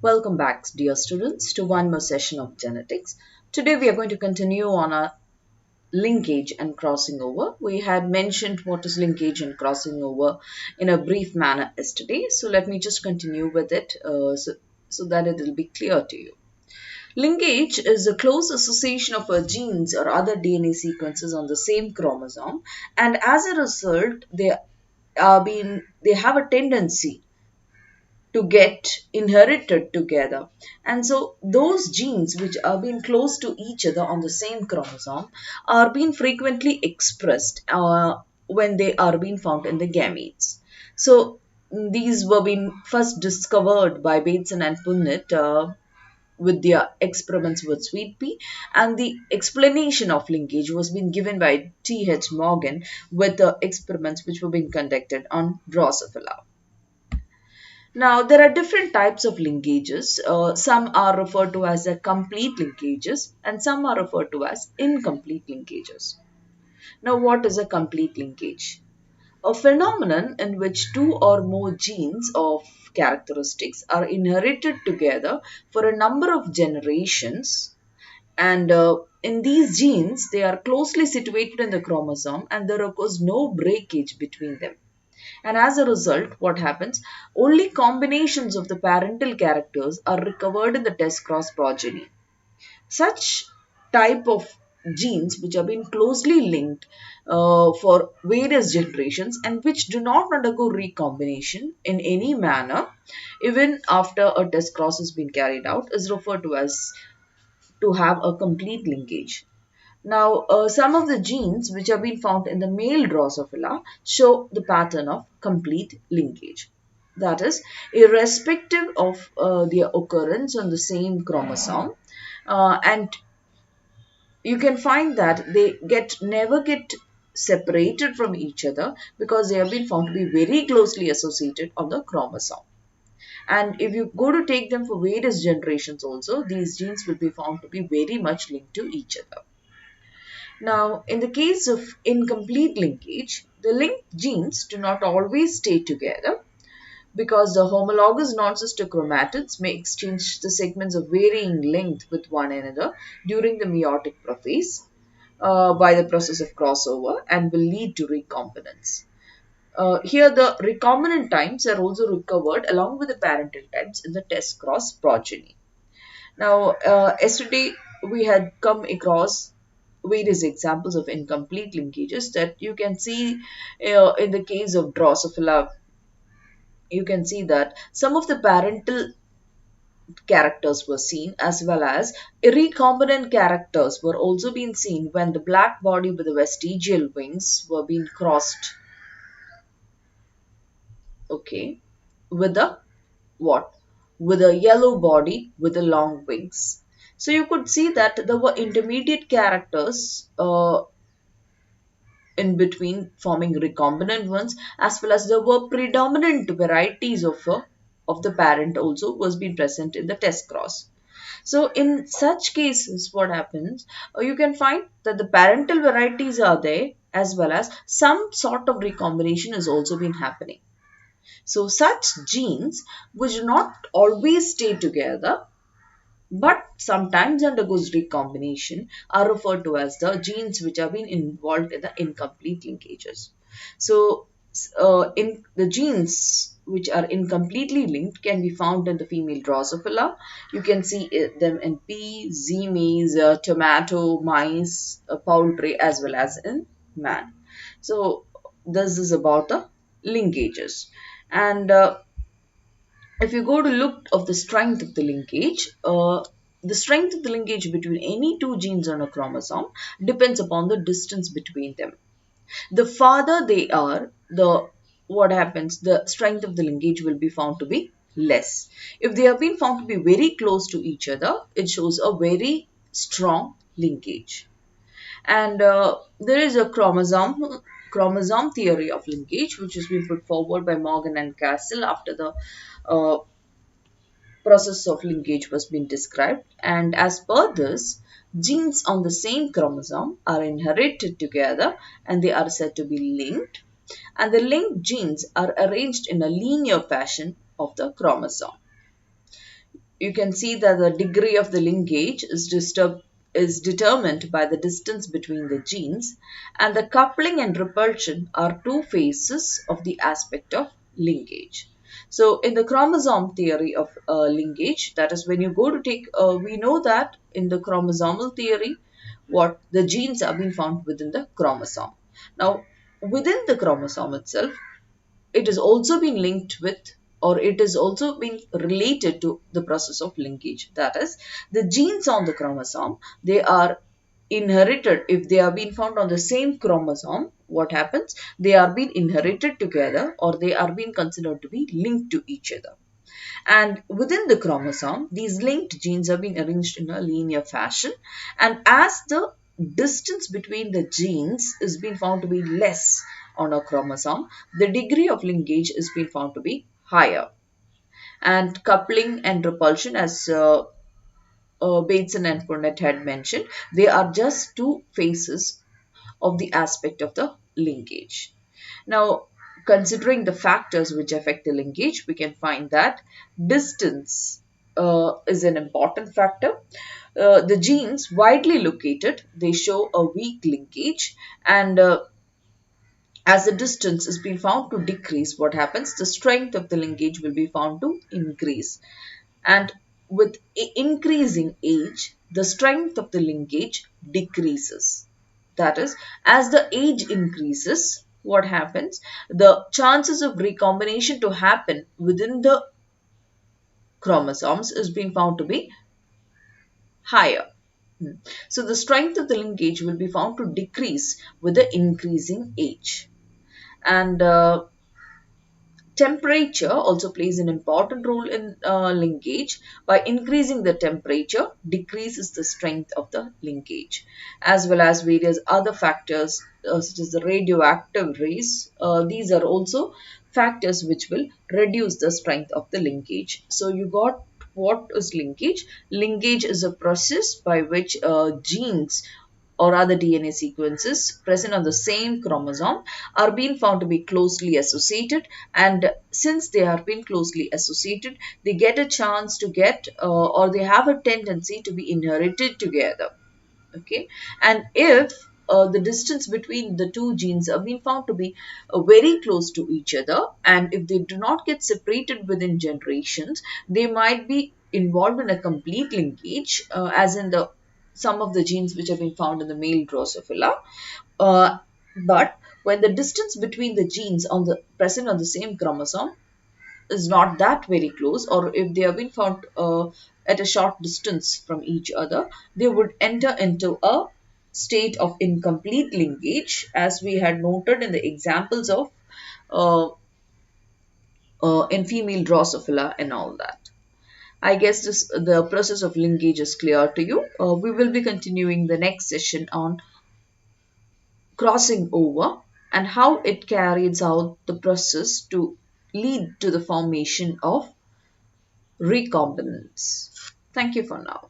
Welcome back, dear students, to one more session of genetics. Today we are going to continue on our linkage and crossing over. We had mentioned what is linkage and crossing over in a brief manner yesterday. So let me just continue with it so that it will be clear to you. Linkage is a close association of genes or other DNA sequences on the same chromosome, and as a result, they have a tendency to get inherited together. And so those genes which are being close to each other on the same chromosome are being frequently expressed when they are being found in the gametes. So these were being first discovered by Bateson and Punnett with their experiments with sweet pea, and the explanation of linkage was being given by T.H. Morgan with the experiments which were being conducted on Drosophila. Now, there are different types of linkages. Some are referred to as complete linkages and some are referred to as incomplete linkages. Now, what is a complete linkage? A phenomenon in which two or more genes of characteristics are inherited together for a number of generations, and in these genes they are closely situated in the chromosome and there occurs no breakage between them. And as a result, what happens? Only combinations of the parental characters are recovered in the test cross progeny. Such type of genes which have been closely linked for various generations and which do not undergo recombination in any manner, even after a test cross has been carried out, is referred to as to have a complete linkage. Now, some of the genes which have been found in the male Drosophila show the pattern of complete linkage. That is, irrespective of their occurrence on the same chromosome, and you can find that they never get separated from each other because they have been found to be very closely associated on the chromosome. And if you go to take them for various generations also, these genes will be found to be very much linked to each other. Now, in the case of incomplete linkage, the linked genes do not always stay together because the homologous non-sister chromatids may exchange the segments of varying length with one another during the meiotic prophase by the process of crossover and will lead to recombinance. Here, the recombinant times are also recovered along with the parental times in the test cross progeny. Now, yesterday we had come across various examples of incomplete linkages that you can see in the case of Drosophila. You can see that some of the parental characters were seen as well as recombinant characters were also being seen when the black body with the vestigial wings were being crossed, okay, with a what? With a yellow body with the long wings. So you could see that there were intermediate characters in between forming recombinant ones, as well as there were predominant varieties of the parent also was being present in the test cross. So in such cases, what happens? You can find that the parental varieties are there as well as some sort of recombination is also been happening. So such genes which do not always stay together but sometimes undergoes recombination are referred to as the genes which have been involved in the incomplete linkages. So, in the genes which are incompletely linked can be found in the female Drosophila. You can see them in pea, Z maize, tomato, maize, poultry as well as in man. So, this is about the linkages. And if you go to look of the strength of the strength of the linkage between any two genes on a chromosome depends upon the distance between them. The farther they are, what happens, the strength of the linkage will be found to be less. If they have been found to be very close to each other, it shows a very strong linkage. And there is a chromosome theory of linkage, which has been put forward by Morgan and Castle after the uh, process of linkage was being described. And as per this, genes on the same chromosome are inherited together and they are said to be linked. And the linked genes are arranged in a linear fashion of the chromosome. you can see that the degree of the linkage is determined by the distance between the genes, and the coupling and repulsion are two phases of the aspect of linkage. So in the chromosome theory of linkage, that is when you go to take, we know that in the chromosomal theory, what the genes have been found within the chromosome. Now, within the chromosome itself, it has also been linked with, or it has also been related to the process of linkage. That is, the genes on the chromosome, they are inherited. If they are being found on the same chromosome, what happens? They are being inherited together, or they are being considered to be linked to each other. And within the chromosome, these linked genes have been arranged in a linear fashion. And as the distance between the genes is being found to be less on a chromosome, the degree of linkage is being found to be higher. And coupling and repulsion, as Bateson and Punnett had mentioned, they are just two phases of the aspect of the linkage. Now, considering the factors which affect the linkage, we can find that distance is an important factor. The genes widely located, they show a weak linkage, and as the distance is being found to decrease, what happens? The strength of the linkage will be found to increase. And with increasing age, the strength of the linkage decreases. That is, as the age increases, what happens? The chances of recombination to happen within the chromosomes is being found to be higher. So the strength of the linkage will be found to decrease with the increasing age. And temperature also plays an important role in linkage. By increasing the temperature, decreases the strength of the linkage, as well as various other factors such as the radioactive rays. These are also factors which will reduce the strength of the linkage. So you got what is linkage? Linkage is a process by which genes or other DNA sequences present on the same chromosome are being found to be closely associated, and since they are being closely associated, they get a chance to get or they have a tendency to be inherited together. Okay, and if the distance between the two genes are being found to be very close to each other, and if they do not get separated within generations, they might be involved in a complete linkage, as in the some of the genes which have been found in the male Drosophila. But when the distance between the genes on the present on the same chromosome is not that very close, or if they have been found at a short distance from each other, they would enter into a state of incomplete linkage, as we had noted in the examples of uh, in female Drosophila and all that. I guess the process of linkage is clear to you. We will be continuing the next session on crossing over and how it carries out the process to lead to the formation of recombinants. Thank you for now.